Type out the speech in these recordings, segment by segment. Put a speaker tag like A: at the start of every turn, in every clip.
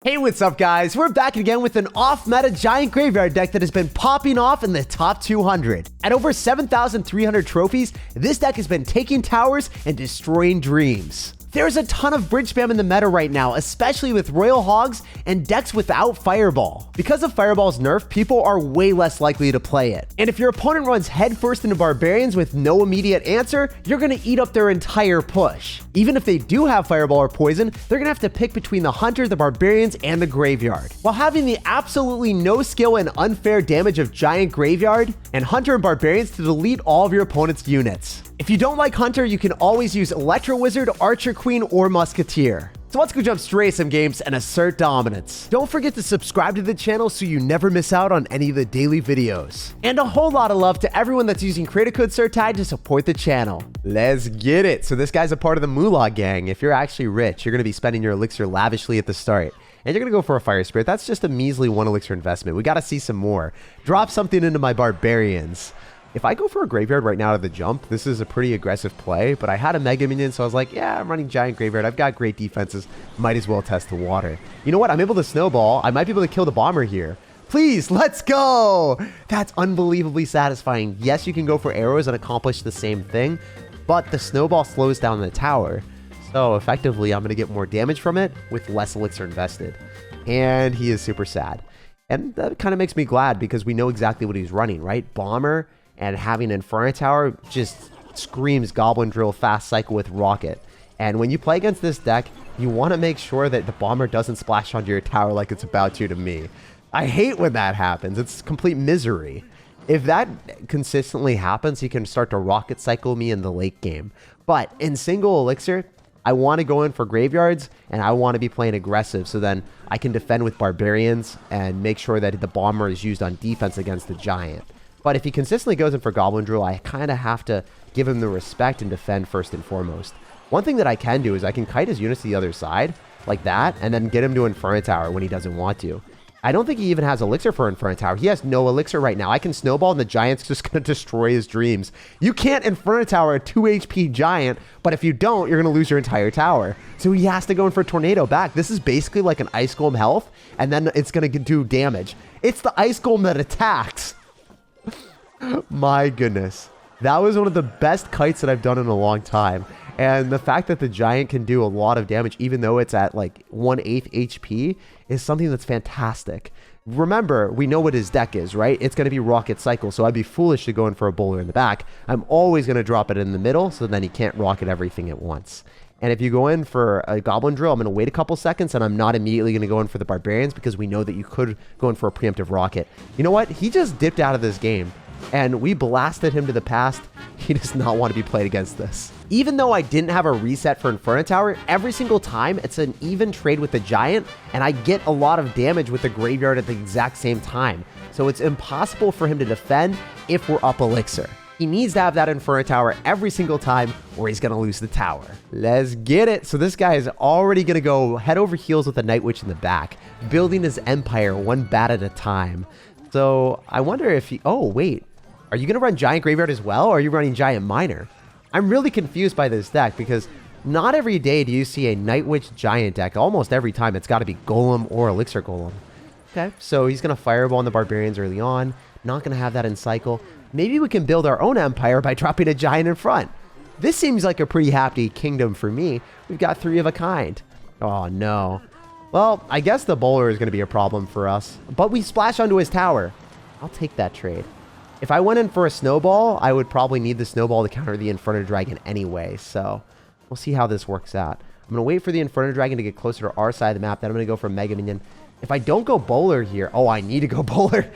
A: Hey, what's up guys? We're back again with an off-meta giant graveyard deck that has been popping off in the top 200. At over 7,300 trophies, this deck has been taking towers and destroying dreams. There's a ton of bridge spam in the meta right now, especially with Royal Hogs and decks without Fireball. Because of Fireball's nerf, people are way less likely to play it. And if your opponent runs headfirst into Barbarians with no immediate answer, you're going to eat up their entire push. Even if they do have Fireball or Poison, they're going to have to pick between the Hunter, the Barbarians, and the Graveyard. While having the absolutely no skill and unfair damage of Giant Graveyard, and Hunter and Barbarians to delete all of your opponent's units. If you don't like Hunter, you can always use Electro Wizard, Archer Queen, or Musketeer. So let's go jump straight to some games and assert dominance. Don't forget to subscribe to the channel so you never miss out on any of the daily videos. And a whole lot of love to everyone that's using creator code SirTag to support the channel. Let's get it. So this guy's a part of the Moolah gang. If you're actually rich, you're going to be spending your elixir lavishly at the start. And you're going to go for a Fire Spirit. That's just a measly 1 elixir investment. We got to see some more. Drop something into my Barbarians. If I go for a Graveyard right now to the jump, this is a pretty aggressive play, but I had a Mega Minion, so I was like, yeah, I'm running Giant Graveyard. I've got great defenses. Might as well test the water. You know what? I'm able to snowball. I might be able to kill the Bomber here. Please, let's go! That's unbelievably satisfying. Yes, you can go for arrows and accomplish the same thing, but the snowball slows down the tower. So effectively, I'm going to get more damage from it with less elixir invested. And he is super sad. And that kind of makes me glad because we know exactly what he's running, right? Bomber and having Inferno Tower just screams Goblin Drill fast cycle with Rocket. And when you play against this deck, you want to make sure that the Bomber doesn't splash onto your tower like it's about to me. I hate when that happens. It's complete misery. If that consistently happens, you can start to Rocket cycle me in the late game. But in single elixir, I want to go in for Graveyards, and I want to be playing aggressive, so then I can defend with Barbarians and make sure that the Bomber is used on defense against the Giant. But if he consistently goes in for Goblin Drill, I kind of have to give him the respect and defend first and foremost. One thing that I can do is I can kite his units to the other side, like that, and then get him to Inferno Tower when he doesn't want to. I don't think he even has Elixir for Inferno Tower. He has no Elixir right now. I can Snowball, and the Giant's just going to destroy his dreams. You can't Inferno Tower a 2 HP Giant, but if you don't, you're going to lose your entire tower. So he has to go in for Tornado back. This is basically like an Ice Golem health, and then it's going to do damage. It's the Ice Golem that attacks. My goodness. That was one of the best kites that I've done in a long time. And the fact that the Giant can do a lot of damage, even though it's at like 1/8 HP, is something that's fantastic. Remember, we know what his deck is, right? It's going to be Rocket Cycle, so I'd be foolish to go in for a Bowler in the back. I'm always going to drop it in the middle, so then he can't Rocket everything at once. And if you go in for a Goblin Drill, I'm going to wait a couple seconds, and I'm not immediately going to go in for the Barbarians because we know that you could go in for a preemptive Rocket. You know what? He just dipped out of this game. And we blasted him to the past. He does not want to be played against this. Even though I didn't have a reset for Inferno Tower, every single time it's an even trade with the Giant, and I get a lot of damage with the Graveyard at the exact same time. So it's impossible for him to defend if we're up Elixir. He needs to have that Inferno Tower every single time or he's going to lose the tower. Let's get it. So this guy is already going to go head over heels with the Night Witch in the back, building his empire one bat at a time. So I wonder if he... Oh, wait. Are you going to run Giant Graveyard as well, or are you running Giant Miner? I'm really confused by this deck because not every day do you see a Night Witch Giant deck. Almost every time it's got to be Golem or Elixir Golem. Okay, so he's going to Fireball on the Barbarians early on. Not going to have that in cycle. Maybe we can build our own empire by dropping a Giant in front. This seems like a pretty happy kingdom for me. We've got 3 of a kind. Oh, no. Well, I guess the Bowler is going to be a problem for us. But we splash onto his tower. I'll take that trade. If I went in for a Snowball, I would probably need the Snowball to counter the Inferno Dragon anyway. So we'll see how this works out. I'm going to wait for the Inferno Dragon to get closer to our side of the map. Then I'm going to go for Mega Minion. If I don't go Bowler here... Oh, I need to go Bowler.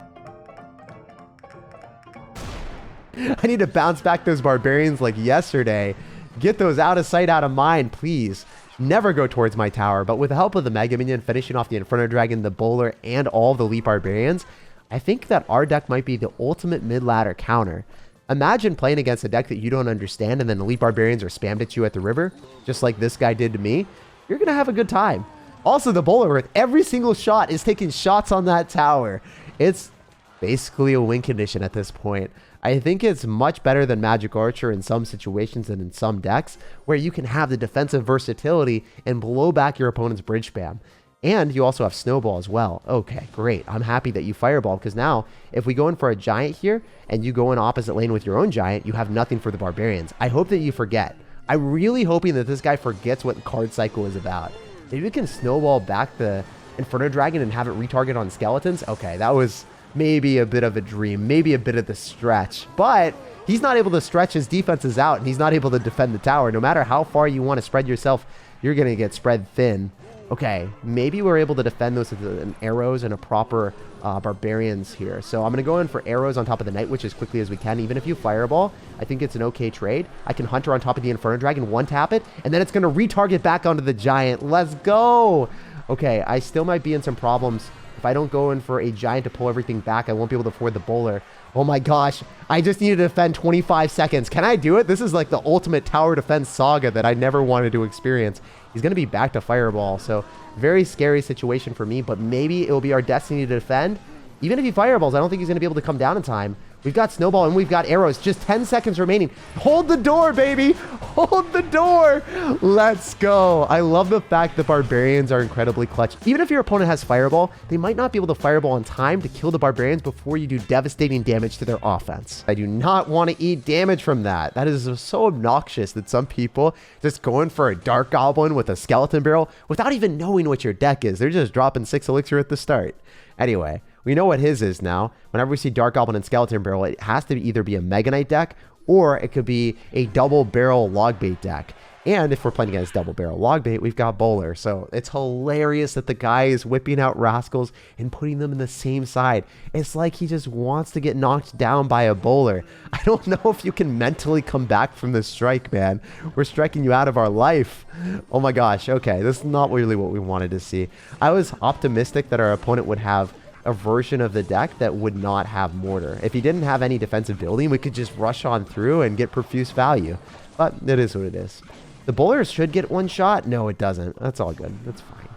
A: I need to bounce back those Barbarians like yesterday. Get those out of sight, out of mind, please. Never go towards my tower. But with the help of the Mega Minion, finishing off the Inferno Dragon, the Bowler, and all the Elite Barbarians, I think that our deck might be the ultimate mid-ladder counter. Imagine playing against a deck that you don't understand and then Elite Barbarians are spammed at you at the river, just like this guy did to me. You're going to have a good time. Also, the Bowler with every single shot is taking shots on that tower. It's basically a win condition at this point. I think it's much better than Magic Archer in some situations and in some decks, where you can have the defensive versatility and blow back your opponent's bridge spam. And you also have Snowball as well. Okay, great. I'm happy that you Fireball, because now if we go in for a Giant here and you go in opposite lane with your own Giant, you have nothing for the Barbarians. I hope that you forget. I'm really hoping that this guy forgets what card cycle is about. Maybe we can Snowball back the Inferno Dragon and have it retarget on Skeletons. Okay, that was maybe a bit of a dream, maybe a bit of the stretch, but he's not able to stretch. His defense is out and he's not able to defend the tower. No matter how far you want to spread yourself, you're going to get spread thin. Okay, maybe we're able to defend those with arrows and a proper Barbarians here. So I'm going to go in for arrows on top of the Night Witch as quickly as we can. Even if you Fireball, I think it's an okay trade. I can Hunter on top of the Inferno Dragon, one tap it, and then it's going to retarget back onto the Giant. Let's go! Okay, I still might be in some problems. If I don't go in for a Giant to pull everything back, I won't be able to afford the Bowler. Oh my gosh, I just need to defend 25 seconds. Can I do it? This is like the ultimate tower defense saga that I never wanted to experience. He's going to be back to Fireball, so very scary situation for me, but maybe it will be our destiny to defend. Even if he Fireballs, I don't think he's going to be able to come down in time. We've got Snowball and we've got arrows. Just 10 seconds remaining. Hold the door, baby. Hold the door. Let's go. I love the fact that Barbarians are incredibly clutch. Even if your opponent has Fireball, they might not be able to Fireball in time to kill the Barbarians before you do devastating damage to their offense. I do not want to eat damage from that. That is so obnoxious that some people just going for a Dark Goblin with a Skeleton Barrel without even knowing what your deck is. They're just dropping 6 elixir at the start. Anyway, we know what his is now. Whenever we see Dark Goblin and Skeleton Barrel, it has to either be a Mega Knight deck or it could be a double barrel Logbait deck. And if we're playing against double barrel Logbait, we've got Bowler. So it's hilarious that the guy is whipping out Rascals and putting them in the same side. It's like he just wants to get knocked down by a Bowler. I don't know if you can mentally come back from this strike, man. We're striking you out of our life. Oh my gosh. Okay, this is not really what we wanted to see. I was optimistic that our opponent would have a version of the deck that would not have Mortar. If he didn't have any defensive building, we could just rush on through and get profuse value. But it is what it is. The Bowler should get one shot. No, it doesn't. That's all good. That's fine.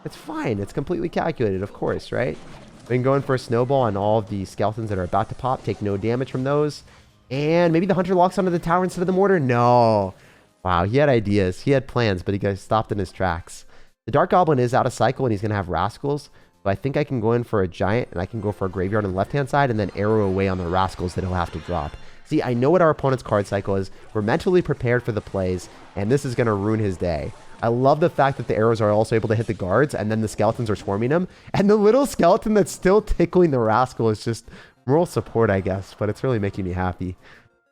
A: It's fine. It's completely calculated, of course, right? We can go in for a Snowball on all of the Skeletons that are about to pop. Take no damage from those. And maybe the Hunter locks onto the tower instead of the Mortar. No. Wow, he had ideas. He had plans, but he got stopped in his tracks. The Dark Goblin is out of cycle, and he's going to have Rascals. So I think I can go in for a Giant, and I can go for a Graveyard on the left-hand side, and then arrow away on the Rascals that he'll have to drop. See, I know what our opponent's card cycle is. We're mentally prepared for the plays, and this is going to ruin his day. I love the fact that the arrows are also able to hit the guards, and then the Skeletons are swarming him. And the little skeleton that's still tickling the Rascal is just moral support, I guess, but it's really making me happy.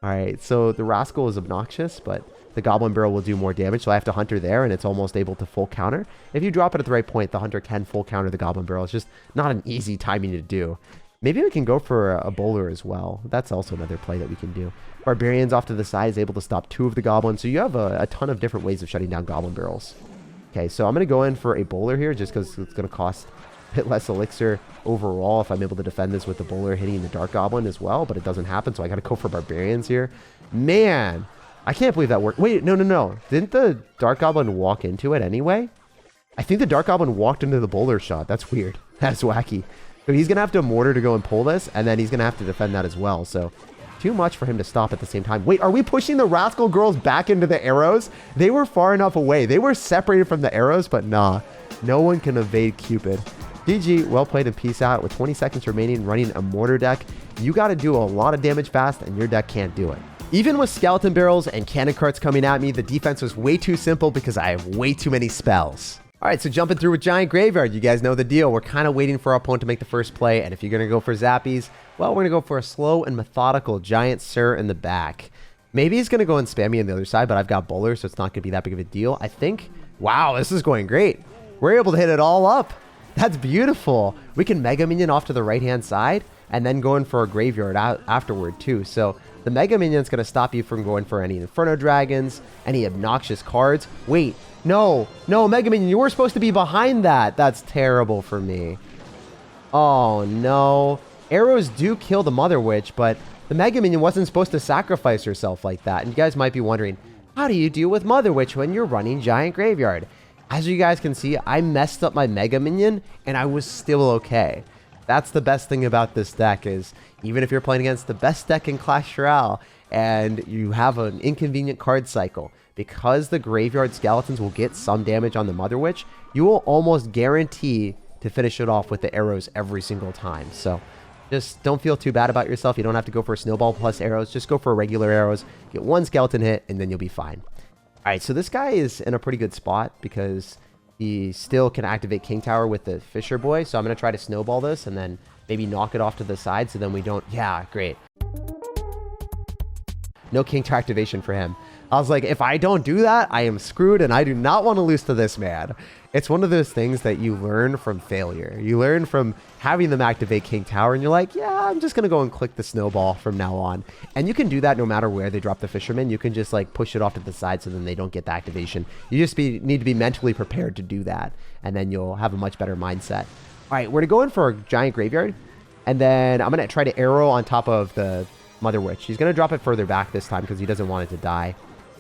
A: All right, so the Rascal is obnoxious, but the Goblin Barrel will do more damage, so I have to Hunter there, and it's almost able to full counter. If you drop it at the right point, the Hunter can full counter the Goblin Barrel. It's just not an easy timing to do. Maybe we can go for a Bowler as well. That's also another play that we can do. Barbarians off to the side is able to stop 2 of the Goblins, so you have a ton of different ways of shutting down Goblin Barrels. Okay, so I'm going to go in for a Bowler here, just because it's going to cost a bit less elixir overall if I'm able to defend this with the Bowler hitting the Dark Goblin as well, but it doesn't happen, so I got to go for Barbarians here. Man, I can't believe that worked. Wait, no. Didn't the Dark Goblin walk into it anyway? I think the Dark Goblin walked into the Bowler shot. That's weird. That's wacky. So he's going to have to Mortar to go and pull this, and then he's going to have to defend that as well. So too much for him to stop at the same time. Wait, are we pushing the Rascal Girls back into the arrows? They were far enough away. They were separated from the arrows, but nah. No one can evade Cupid. GG, well played and peace out. With 20 seconds remaining running a Mortar deck, you got to do a lot of damage fast, and your deck can't do it. Even with Skeleton Barrels and Cannon Carts coming at me, the defense was way too simple because I have way too many spells. All right, so jumping through with Giant Graveyard, you guys know the deal. We're kind of waiting for our opponent to make the first play, and if you're going to go for Zappies, well, we're going to go for a slow and methodical Giant Sir in the back. Maybe he's going to go and spam me on the other side, but I've got Bowler, so it's not going to be that big of a deal, I think. Wow, this is going great. We're able to hit it all up. That's beautiful. We can Mega Minion off to the right-hand side, and then go in for a Graveyard afterward, too. So the Mega Minion's going to stop you from going for any Inferno Dragons, any obnoxious cards. Wait. No, Mega Minion, you were supposed to be behind that. That's terrible for me. Oh, no. Arrows do kill the Mother Witch, but the Mega Minion wasn't supposed to sacrifice herself like that. And you guys might be wondering, how do you deal with Mother Witch when you're running Giant Graveyard? As you guys can see, I messed up my Mega Minion, and I was still okay. That's the best thing about this deck is, even if you're playing against the best deck in Clash Royale, and you have an inconvenient card cycle, because the graveyard skeletons will get some damage on the Mother Witch, you will almost guarantee to finish it off with the arrows every single time. So just don't feel too bad about yourself. You don't have to go for a snowball plus arrows. Just go for regular arrows, get one skeleton hit, and then you'll be fine. All right, so this guy is in a pretty good spot because he still can activate King Tower with the Fisher Boy. So I'm going to try to snowball this and then maybe knock it off to the side so then we don't... Yeah, great. No King Tower activation for him. I was like, if I don't do that, I am screwed, and I do not want to lose to this man. It's one of those things that you learn from failure. You learn from having them activate King Tower, and you're like, yeah, I'm just going to go and click the snowball from now on. And you can do that no matter where they drop the Fisherman. You can just like push it off to the side so then they don't get the activation. You just need to be mentally prepared to do that, and then you'll have a much better mindset. All right, we're going to go in for a giant graveyard, and then I'm going to try to arrow on top of the Mother Witch. He's going to drop it further back this time because he doesn't want it to die.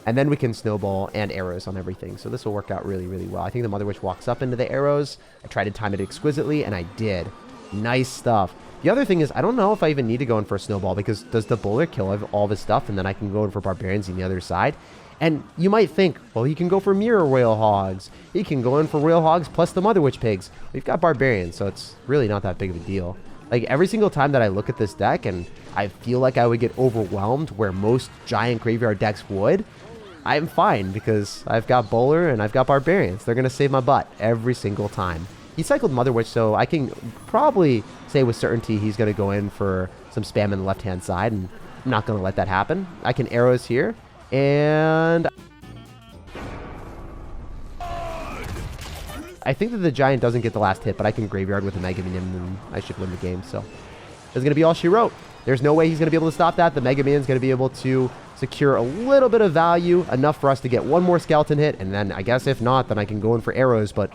A: And then we can snowball and arrows on everything. So this will work out really, really well. I think the Mother Witch walks up into the arrows. I tried to time it exquisitely, and I did. Nice stuff. The other thing is, I don't know if I even need to go in for a snowball because does the bowler kill all of his stuff? And then I can go in for barbarians on the other side. And you might think, well, he can go for mirror Royal Hogs. He can go in for Royal Hogs plus the Mother Witch pigs. We've got barbarians, so it's really not that big of a deal. Like every single time that I look at this deck and I feel like I would get overwhelmed where most giant graveyard decks would, I'm fine because I've got Bowler and I've got Barbarians. They're going to save my butt every single time. He cycled Mother Witch, so I can probably say with certainty he's going to go in for some spam in the left-hand side, and I'm not going to let that happen. I can arrows here, and I think that the Giant doesn't get the last hit, but I can Graveyard with a Mega Minion, and I should win the game, so that's going to be all she wrote. There's no way he's going to be able to stop that. The Mega Minion's going to be able to secure a little bit of value, enough for us to get one more skeleton hit, and then I guess if not, then I can go in for arrows, but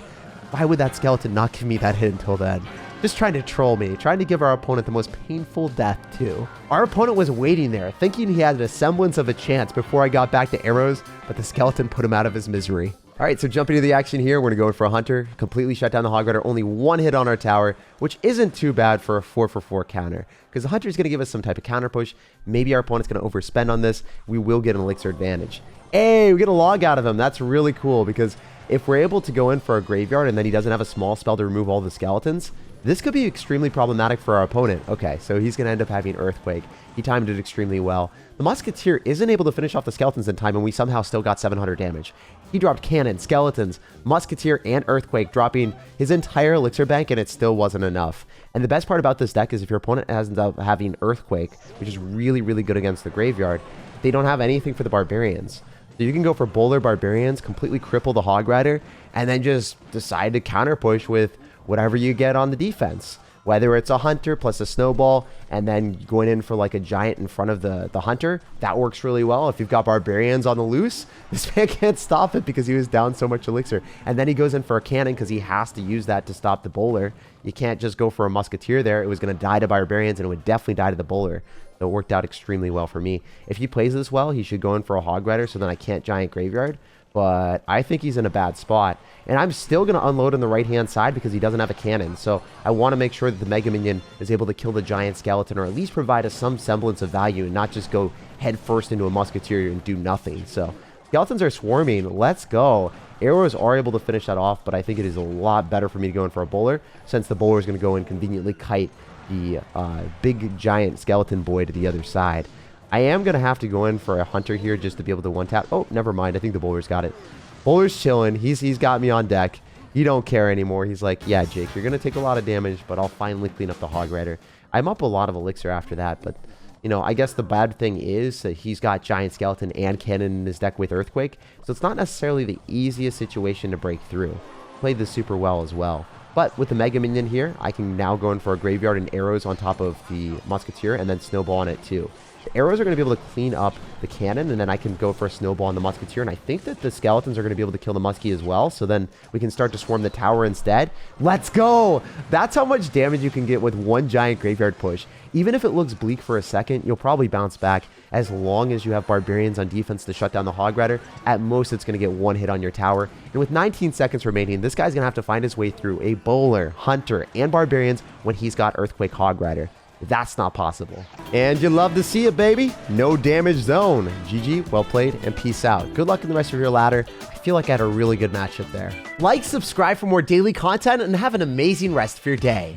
A: why would that skeleton not give me that hit until then? Just trying to troll me, trying to give our opponent the most painful death too. Our opponent was waiting there, thinking he had a semblance of a chance before I got back to arrows, but the skeleton put him out of his misery. All right, so jumping to the action here, we're going to go in for a Hunter. Completely shut down the Hog Rider. Only one hit on our tower, which isn't too bad for a 4-for-4 counter. Because the Hunter is going to give us some type of counter push. Maybe our opponent's going to overspend on this. We will get an Elixir advantage. Hey, we get a log out of him. That's really cool because if we're able to go in for a Graveyard and then he doesn't have a small spell to remove all the skeletons, this could be extremely problematic for our opponent. Okay, so he's going to end up having Earthquake. He timed it extremely well. The Musketeer isn't able to finish off the skeletons in time, and we somehow still got 700 damage. He dropped Cannon, Skeletons, Musketeer, and Earthquake, dropping his entire Elixir bank, and it still wasn't enough. And the best part about this deck is if your opponent ends up having Earthquake, which is really, really good against the Graveyard, they don't have anything for the Barbarians. So you can go for Bowler Barbarians, completely cripple the Hog Rider, and then just decide to counter push with whatever you get on the defense. Whether it's a Hunter plus a Snowball and then going in for like a Giant in front of the Hunter, that works really well. If you've got Barbarians on the loose, this man can't stop it because he was down so much Elixir. And then he goes in for a Cannon because he has to use that to stop the Bowler. You can't just go for a Musketeer there. It was going to die to Barbarians and it would definitely die to the Bowler. So it worked out extremely well for me. If he plays this well, he should go in for a Hog Rider so then I can't Giant Graveyard. But I think he's in a bad spot. And I'm still going to unload on the right-hand side because he doesn't have a cannon. So I want to make sure that the Mega Minion is able to kill the Giant Skeleton or at least provide us some semblance of value and not just go head first into a Musketeer and do nothing. So Skeletons are swarming. Let's go. Arrows are able to finish that off, but I think it is a lot better for me to go in for a Bowler since the Bowler is going to go and conveniently kite the big Giant Skeleton boy to the other side. I am going to have to go in for a Hunter here just to be able to one-tap. Oh, never mind. I think the Bowler's got it. Bowler's chilling. He's got me on deck. He don't care anymore. He's like, yeah, Jake, you're going to take a lot of damage, but I'll finally clean up the Hog Rider. I'm up a lot of Elixir after that, but, you know, I guess the bad thing is that he's got Giant Skeleton and Cannon in his deck with Earthquake, so it's not necessarily the easiest situation to break through. Played this super well as well. But with the Mega Minion here, I can now go in for a Graveyard and arrows on top of the Musketeer and then Snowball on it too. The arrows are going to be able to clean up the Cannon, and then I can go for a Snowball on the Musketeer, and I think that the Skeletons are going to be able to kill the Muskie as well, so then we can start to swarm the tower instead. Let's go! That's how much damage you can get with one giant Graveyard push. Even if it looks bleak for a second, you'll probably bounce back as long as you have Barbarians on defense to shut down the Hog Rider. At most, it's going to get one hit on your tower, and with 19 seconds remaining, this guy's going to have to find his way through a Bowler, Hunter, and Barbarians when he's got Earthquake Hog Rider. That's not possible. And you love to see it, baby. No damage zone. GG, well played, and peace out. Good luck in the rest of your ladder. I feel like I had a really good matchup there. Like, subscribe for more daily content, and have an amazing rest of your day.